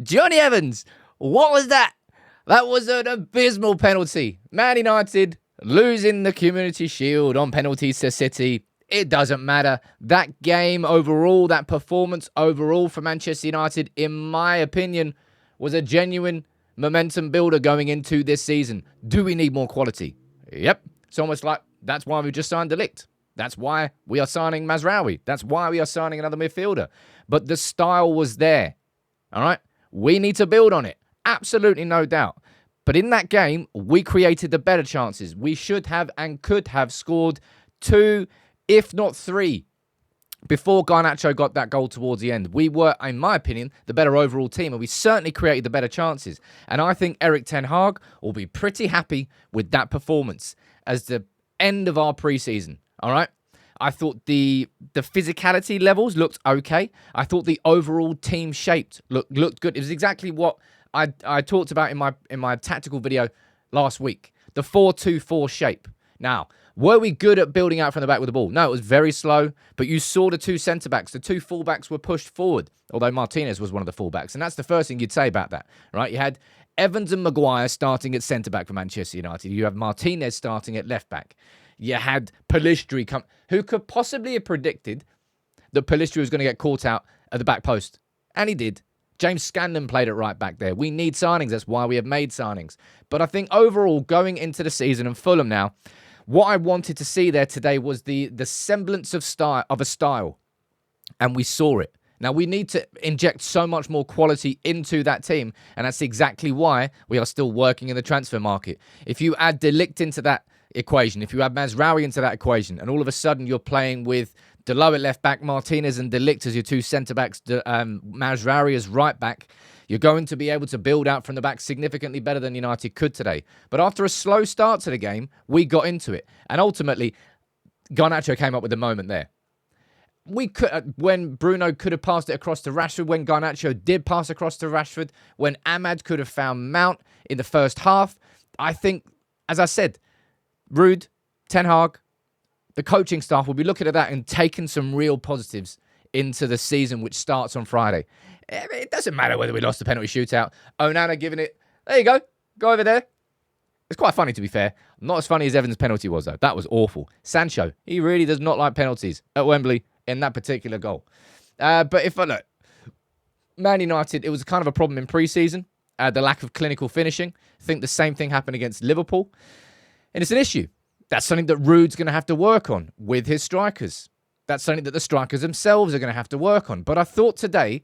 Johnny Evans, what was that? That was an abysmal penalty. Man United losing the Community Shield on penalties to City. It doesn't matter. That game overall, that performance overall for Manchester United, in my opinion, was a genuine momentum builder going into this season. Do we need more quality? Yep. It's almost like that's why we just signed De Ligt. That's why we are signing Mazraoui. That's why we are signing another midfielder. But the style was there. All right? We need to build on it. Absolutely no doubt. But in that game, we created the better chances. We should have and could have scored 2, if not 3, before Garnacho got that goal towards the end. We were, in my opinion, the better overall team, and we certainly created the better chances. And I think Erik ten Hag will be pretty happy with that performance as the end of our preseason. All right? I thought the physicality levels looked okay. I thought the overall team shaped looked good. It was exactly what I talked about in my tactical video last week. The 4-2-4 shape. Now, were we good at building out from the back with the ball? No, it was very slow, but you saw the 2 centre-backs. The 2 full-backs were pushed forward, although Martinez was one of the full-backs, and that's the first thing you'd say about that, right? You had Evans and Maguire starting at centre-back for Manchester United. You have Martinez starting at left-back. You had Pellistri come. Who could possibly have predicted that Pellistri was going to get caught out at the back post? And he did. James Scandon played at right back there. We need signings. That's why we have made signings. But I think overall, going into the season and Fulham now, what I wanted to see there today was the semblance of a style. And we saw it. Now, we need to inject so much more quality into that team. And that's exactly why we are still working in the transfer market. If you add De Ligt into that equation, if you add Mazraoui into that equation, and all of a sudden you're playing with Dalot at left back, Martinez and De Ligt as your 2 centre-backs, Mazraoui as right back, you're going to be able to build out from the back significantly better than United could today. But after a slow start to the game, we got into it. And ultimately, Garnacho came up with a moment there. We could, when Bruno could have passed it across to Rashford, when Garnacho did pass across to Rashford, when Ahmad could have found Mount in the first half, I think, as I said, Ruud, Ten Hag, the coaching staff will be looking at that and taking some real positives into the season, which starts on Friday. It doesn't matter whether we lost the penalty shootout. Onana giving it, there you go, go over there. It's quite funny, to be fair. Not as funny as Evans' penalty was, though. That was awful. Sancho, he really does not like penalties at Wembley in that particular goal. But if I look, Man United, it was kind of a problem in pre-season. The lack of clinical finishing. I think the same thing happened against Liverpool. And it's an issue. That's something that Ruud's going to have to work on with his strikers. That's something that the strikers themselves are going to have to work on. But I thought today,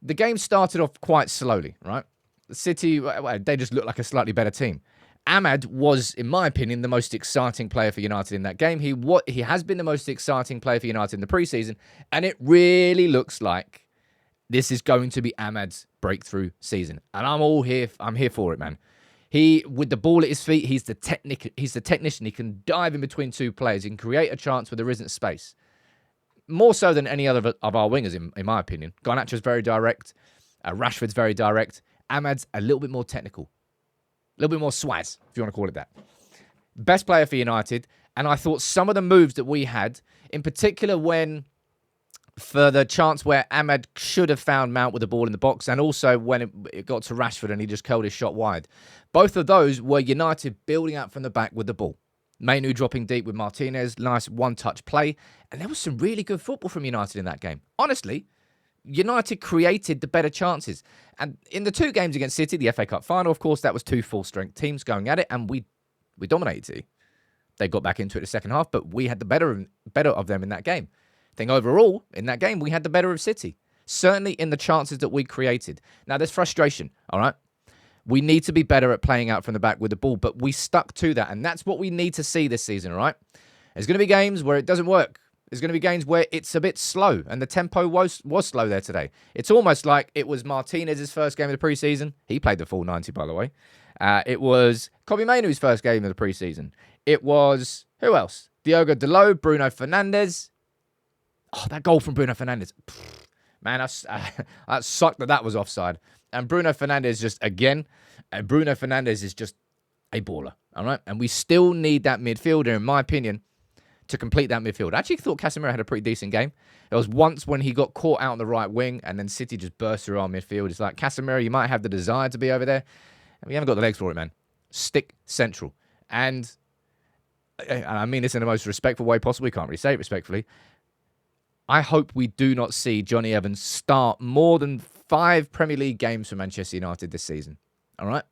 the game started off quite slowly, right? City, they just looked like a slightly better team. Ahmad was, in my opinion, the most exciting player for United in that game. He has been the most exciting player for United in the preseason, and it really looks like this is going to be Ahmad's breakthrough season. And I'm here for it, man. He, with the ball at his feet, he's the technician. He can dive in between 2 players. He can create a chance where there isn't space. More so than any other of our wingers, in my opinion. Garnacho's very direct. Rashford's very direct. Ahmad's a little bit more technical. A little bit more swaz, if you want to call it that. Best player for United. And I thought some of the moves that we had, in particular for the chance where Ahmad should have found Mount with the ball in the box, and also when it got to Rashford and he just curled his shot wide. Both of those were United building out from the back with the ball. Mainu dropping deep with Martinez, nice one-touch play. And there was some really good football from United in that game. Honestly, United created the better chances. And in the 2 games against City, the FA Cup final, of course, that was 2 full-strength teams going at it, and we dominated City. They got back into it the second half, but we had the better of them in that game. I think overall, in that game, we had the better of City. Certainly in the chances that we created. Now, there's frustration, all right? We need to be better at playing out from the back with the ball, but we stuck to that, and that's what we need to see this season, all right? There's going to be games where it doesn't work. There's going to be games where it's a bit slow, and the tempo was slow there today. It's almost like it was Martinez's first game of the preseason. He played the full 90, by the way. It was Kobbie Mainoo's first game of the preseason. It was, who else? Diogo Dalot, Bruno Fernandes. Oh, that goal from Bruno Fernandes. Man, that sucked that was offside. And Bruno Fernandes Bruno Fernandes is just a baller, all right? And we still need that midfielder, in my opinion, to complete that midfield. I actually thought Casemiro had a pretty decent game. There was once when he got caught out on the right wing and then City just burst through our midfield. It's like, Casemiro, you might have the desire to be over there. We haven't got the legs for it, man. Stick central. And I mean this in the most respectful way possible. We can't really say it respectfully. I hope we do not see Johnny Evans start more than 5 Premier League games for Manchester United this season. All right?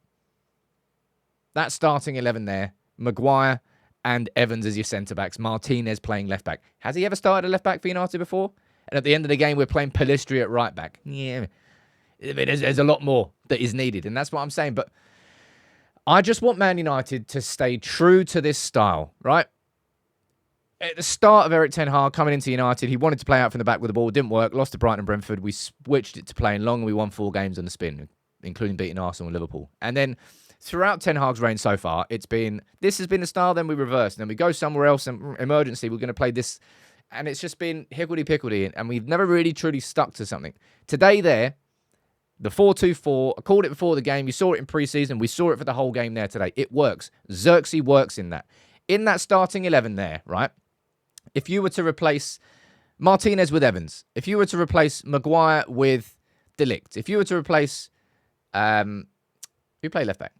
That starting 11 there, Maguire and Evans as your centre-backs, Martinez playing left-back. Has he ever started a left-back for United before? And at the end of the game, we're playing Pellistri at right-back. Yeah, there's a lot more that is needed, and that's what I'm saying. But I just want Man United to stay true to this style, right? At the start of Eric Ten Hag coming into United, he wanted to play out from the back with the ball. Didn't work. Lost to Brighton and Brentford. We switched it to playing long, and we won 4 games on the spin, including beating Arsenal and Liverpool. And then throughout Ten Hag's reign so far, this has been the style, then we reverse. And then we go somewhere else, and emergency, we're going to play this. And it's just been higgledy-pickledy, and we've never really truly stuck to something. Today there, the 4-2-4, I called it before the game. You saw it in pre-season. We saw it for the whole game there today. It works. Xerxes works in that. In that starting 11 there, right? If you were to replace Martinez with Evans, if you were to replace Maguire with De Ligt, if you were to replace, who played left back?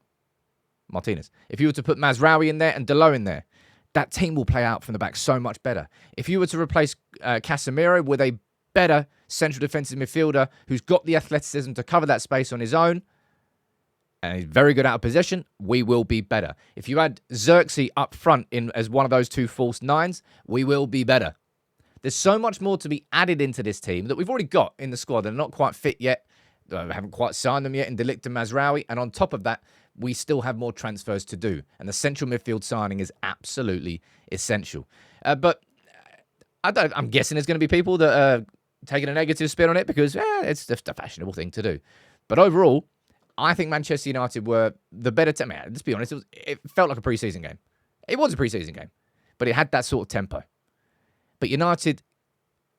Martinez. If you were to put Mazraoui in there and Delo in there, that team will play out from the back so much better. If you were to replace Casemiro with a better central defensive midfielder who's got the athleticism to cover that space on his own, and he's very good out of possession, we will be better. If you add Xerxes up front in as one of those 2 false nines, we will be better. There's so much more to be added into this team that we've already got in the squad. They're not quite fit yet. We haven't quite signed them yet in De Ligt and Mazraoui. And on top of that, we still have more transfers to do. And the central midfield signing is absolutely essential. But I'm guessing there's going to be people that are taking a negative spin on it because it's just a fashionable thing to do. But overall, I think Manchester United were the better team. Let's be honest, it felt like a pre-season game. It was a pre-season game, but it had that sort of tempo. But United,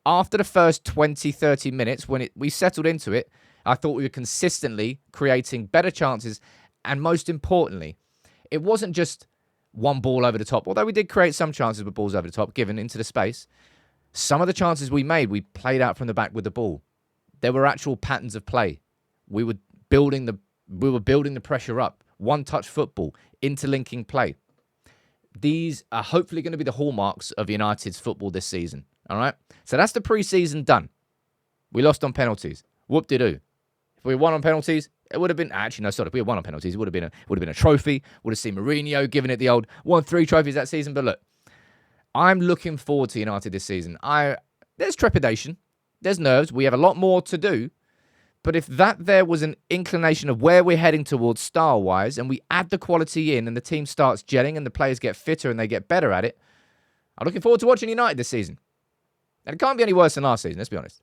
after the first 20, 30 minutes, when we settled into it, I thought we were consistently creating better chances. And most importantly, it wasn't just one ball over the top. Although we did create some chances with balls over the top, given into the space. Some of the chances we made, we played out from the back with the ball. There were actual patterns of play. We were building the pressure up. One-touch football, interlinking play. These are hopefully going to be the hallmarks of United's football this season. All right? So that's the pre-season done. We lost on penalties. Whoop-de-doo. If we won on penalties, it would have been... Actually, no, sorry. If we had won on penalties, it would have been a trophy. Would have seen Mourinho giving it the old... Won 3 trophies that season. But look, I'm looking forward to United this season. There's trepidation. There's nerves. We have a lot more to do. But if that there was an inclination of where we're heading towards style-wise, and we add the quality in and the team starts gelling and the players get fitter and they get better at it, I'm looking forward to watching United this season. And it can't be any worse than last season, let's be honest.